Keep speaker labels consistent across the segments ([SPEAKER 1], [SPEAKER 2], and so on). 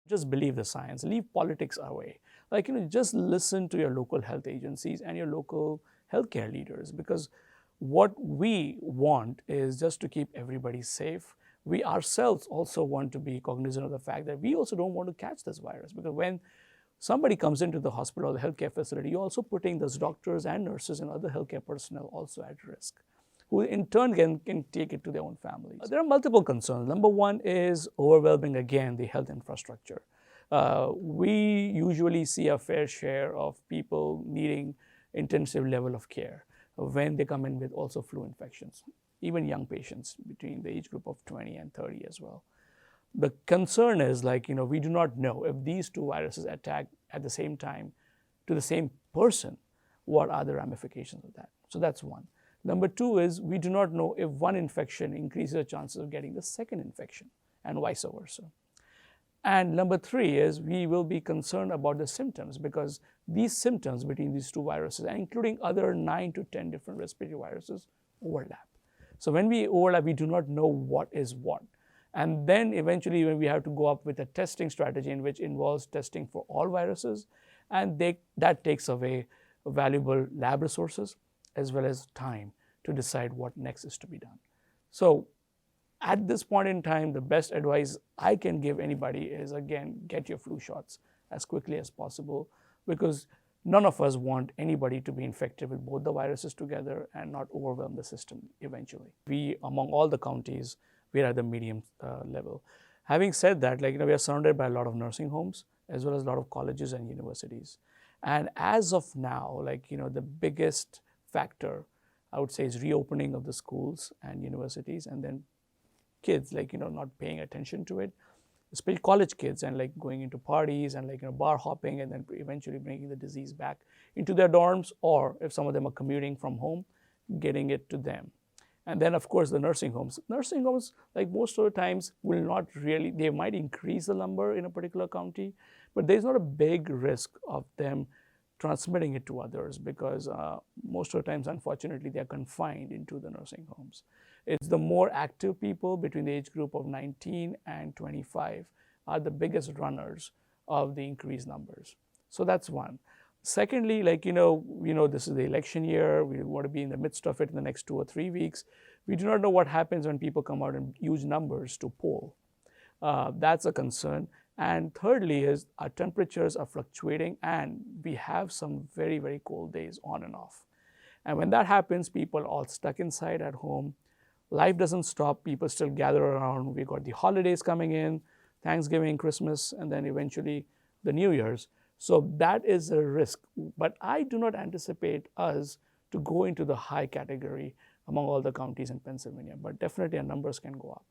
[SPEAKER 1] Just believe the science, leave politics away. Just listen to your local health agencies and your local healthcare leaders, because what we want is just to keep everybody safe. We ourselves also want to be cognizant of the fact that we also don't want to catch this virus, because when somebody comes into the hospital or the healthcare facility, you're also putting those doctors and nurses and other healthcare personnel also at risk, who in turn can take it to their own families. There are multiple concerns. Number one is overwhelming, again, the health infrastructure. We usually see a fair share of people needing intensive level of care when they come in with also flu infections, even young patients between the age group of 20 and 30 as well. The concern is, we do not know if these two viruses attack at the same time to the same person, what are the ramifications of that? So that's one. Number two is, we do not know if one infection increases the chances of getting the second infection and vice versa. And number three is, we will be concerned about the symptoms, because these symptoms between these two viruses, and including other 9 to 10 different respiratory viruses, overlap. So when we overlap, we do not know what is what. And then eventually when we have to go up with a testing strategy in which involves testing for all viruses, and that takes away valuable lab resources as well as time to decide what next is to be done. So at this point in time, the best advice I can give anybody is, again, get your flu shots as quickly as possible, because none of us want anybody to be infected with both the viruses together and not overwhelm the system eventually. We, among all the counties, we are at the medium level. Having said that, we are surrounded by a lot of nursing homes as well as a lot of colleges and universities. And as of now, the biggest factor, I would say, is reopening of the schools and universities, and then kids, not paying attention to it, especially college kids, and going into parties and bar hopping, and then eventually bringing the disease back into their dorms, or if some of them are commuting from home, getting it to them. And then, of course, the nursing homes. Nursing homes, most of the times, will not really, they might increase the number in a particular county, but there's not a big risk of them transmitting it to others, because most of the times, unfortunately, they are confined into the nursing homes. It's the more active people between the age group of 19 and 25 are the biggest runners of the increased numbers. So that's one. Secondly, this is the election year. We want to be in the midst of it in the next 2 or 3 weeks. We do not know what happens when people come out in huge numbers to poll. That's a concern. And thirdly is, our temperatures are fluctuating, and we have some very, very cold days on and off. And when that happens, people are all stuck inside at home. Life doesn't stop. People still gather around. We've got the holidays coming in, Thanksgiving, Christmas, and then eventually the New Year's. So that is a risk. But I do not anticipate us to go into the high category among all the counties in Pennsylvania, but definitely our numbers can go up.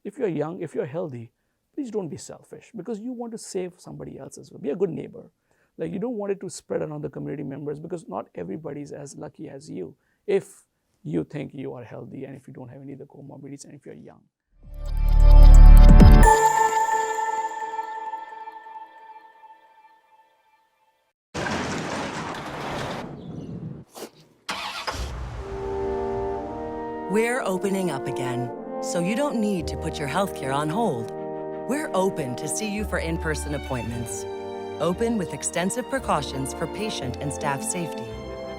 [SPEAKER 1] If you're young, if you're healthy, please don't be selfish, because you want to save somebody else as well. Be a good neighbor. You don't want it to spread around the community members, because not everybody is as lucky as you if you think you are healthy and if you don't have any of the comorbidities and if you're young.
[SPEAKER 2] We're opening up again, so you don't need to put your healthcare on hold. We're open to see you for in-person appointments. Open with extensive precautions for patient and staff safety.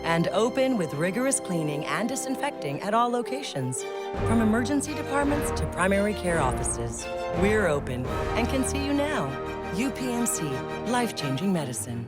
[SPEAKER 2] And open with rigorous cleaning and disinfecting at all locations. From emergency departments to primary care offices, we're open and can see you now. UPMC, life-changing medicine.